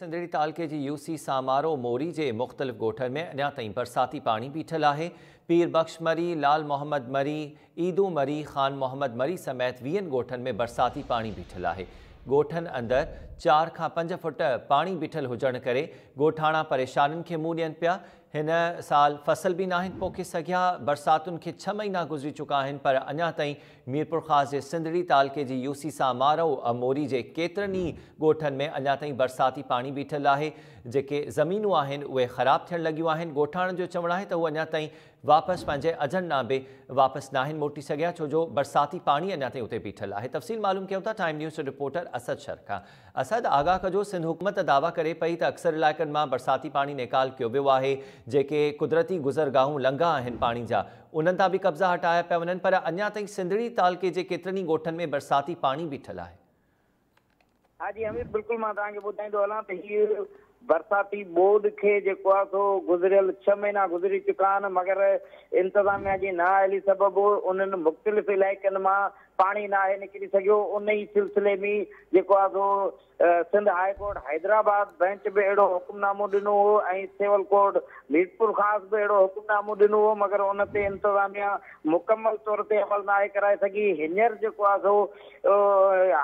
सिंधड़ी तालके जी UC सामारो मोरी जे मुख़्तलिफ़ ॻोठनि में अञा ताईं बरसाती पाणी बीठल आहे। पीर बख्श मरी, लाल मोहम्मद मरी, ईदू मरी, ख़ान मोहम्मद मरी समेत 20 ॻोठनि में बरसाती पाणी बीठल आहे। ॻोठनि अंदरि 4 खां 5 फुट पाणी बीठल हुजण करे ॻोठाणा परेशानियुनि खे मुंहुं ॾियनि पिया। हिन साल फसल भी नाहिनि पोखे सघिया। बरसातुनि खे 6 महीना गुज़री चुका आहिनि, पर अञा ताईं मीरपुर ख़ास जे सिंधड़ी तालके जी यूसी सामारो अमोरी जे केतिरनि ई ॻोठनि में अञा ताईं बरसाती पाणी बीठल आहे। जेके ज़मीनूं आहिनि उहे ख़राब थियण लॻियूं आहिनि। ॻोठाणनि जो चवणु आहे त उहे अञा ताईं वापसि पंहिंजे अजनि नाबे वापसि नाहिनि मोटी सघिया, छो जो बरसाती पाणी अञा ताईं उते बीठल आहे। तफ़सील मालूम कयूं था time news reporter Asad sir खां। असद, आगाह कजो, सिंध हुकूमत दावा करे पई त अक्सर इलाइक़नि मां बरसाती पाणी निकाल कयो वियो आहे। जेके कुदरती गुज़रगाहूं लंघा आहिनि पाणी जा, उन्हनि तां बि कब्ज़ा हटाया पिया वञनि, पर अञा ताईं सिंधड़ी तालके जे केतिरनि ई ॻोठनि में बरसाती पाणी बीठल आहे। हाँ जी हमीद, बिल्कुल मां तव्हांखे ॿुधाईंदो हलां त हीअ बरसाती बोर्ड खे जेको आहे सो गुज़रियल 6 महीना गुज़री चुका आहिनि, मगर इंतज़ामिया जी नाअहली सबबु उन्हनि मुख़्तलिफ़ इलाइक़नि मां पाणी नाहे निकिरी सघियो। उन ई सिलसिले में जेको आहे सो Sindh high court Hyderabad bench बि अहिड़ो हुकुमनामो ॾिनो हो ऐं सिविल कोर्ट मीरपुर ख़ासि बि अहिड़ो हुकुमनामो ॾिनो हो, मगर उन ते इंतज़ामिया मुकमल तौर ते अमल नाहे कराए सघी। हींअर जेको आहे सो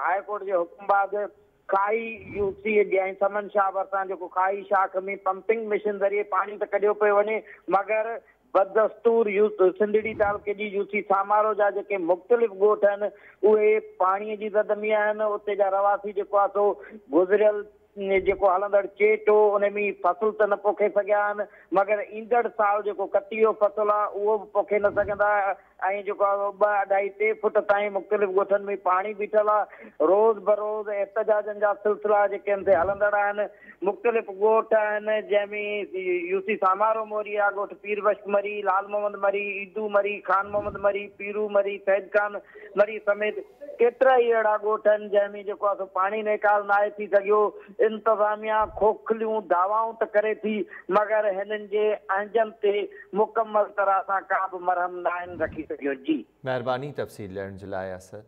हाई कोर्ट जे हुकुम बाद खाई यूसी ऐं समन शाह भरिसां जेको खाई शाख में पंपिंग मशीन ज़रिए पाणी त कढियो पियो वञे, मगर बदस्तूर सिंधड़ी तालके जी यूसी सामारो जा जेके मुख़्तलिफ़ ॻोठ आहिनि उहे पाणीअ जी ज़द में आहिनि। उते जा रवासी जेको आहे सो गुज़रियल जेको हलंदड़ चेट हो उन में फसल त न पोखे सघिया आहिनि, मगर ईंदड़ साल जेको कटी जो फसल आहे उहो बि पोखे न सघंदा। ऐं जेको आहे 2-2.5 फुट ताईं मुख़्तलिफ़ ॻोठनि में पाणी बीठल आहे। रोज़ बरोज़ एहतजाजनि जा सिलसिला जेके आहिनि हलंदड़ आहिनि। मुख़्तलिफ़ ॻोठ आहिनि जंहिंमें यूसी सामारो मोरी आहे, ॻोठ पीर बख्श मरी, लाल मोहम्मद मरी, ईदू मरी, ख़ान मोहम्मद मरी, पीरू मरी, फैज़ खान मरी समेत केतिरा ई अहिड़ा ॻोठ आहिनि जंहिंमें जेको आहे सो पाणी निकाल नाहे थी सघियो। इंतज़ामिया खोखलियूं दावाऊं त करे थी, मगर हिननि जे अंजनि ते मुकमल तरह सां का बि मरहम नाहिनि रखी सघियो। जी महिरबानी तफ़सील ॾियण जे लाइ असद।